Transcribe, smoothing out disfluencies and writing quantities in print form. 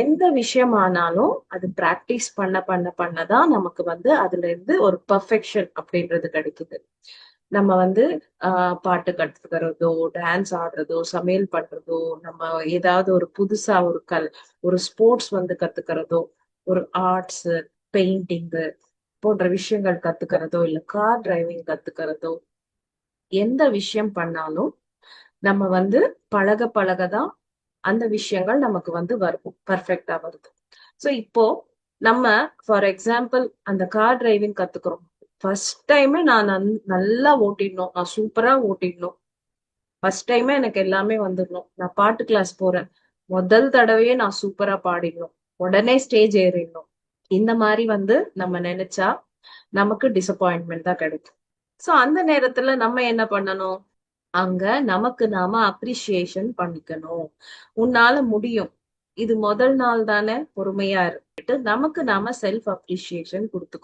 எந்த விஷயமானாலும் அது பிராக்டிஸ் பண்ணதான் நமக்கு அதுல இருந்து ஒரு பெர்ஃபெக்ஷன் அப்படின்றது கிடைக்குது. நம்ம பாட்டு கத்துக்கிறதோ, டான்ஸ் ஆடுறதோ, சமையல் பண்றதோ, நம்ம ஏதாவது ஒரு புதுசா ஒரு ஸ்போர்ட்ஸ் கத்துக்கிறதோ, ஒரு ஆர்ட்ஸ், பெயிண்டிங்கு போன்ற விஷயங்கள் கத்துக்கிறதோ, இல்ல கார் டிரைவிங் கத்துக்கிறதோ, எந்த விஷயம் பண்ணாலும் நம்ம பழக பழகதான் அந்த விஷயங்கள் நமக்கு வரும், பர்ஃபெக்டா வருது. சோ இப்போ நம்ம ஃபார் எக்ஸாம்பிள் அந்த கார் டிரைவிங் கத்துக்கிறோம். ஃபர்ஸ்ட் டைமே நான் நல்லா ஓட்டிடணும், நான் சூப்பரா ஓட்டிடணும், ஃபர்ஸ்ட் டைமே எனக்கு எல்லாமே வந்துடணும், நான் பாட்டு கிளாஸ் போறேன், முதல் தடவையே நான் சூப்பரா பாடிடணும், உடனே ஸ்டேஜ் ஏறிடணும், இந்த மாதிரி நம்ம நினைச்சா நமக்கு டிசப்பாயின்மெண்ட் தான் கிடைக்கும். சோ அந்த நேரத்துல நம்ம என்ன பண்ணணும்? அங்க நமக்கு நாம அப்ரிசியேஷன் பண்ணிக்கணும். உன்னால முடியும், இது முதல் நாள் தானே, பொறுமையா இருக்கு, நமக்கு நாம செல்ஃப் அப்ரிசியேஷன் கொடுத்துக்கணும்.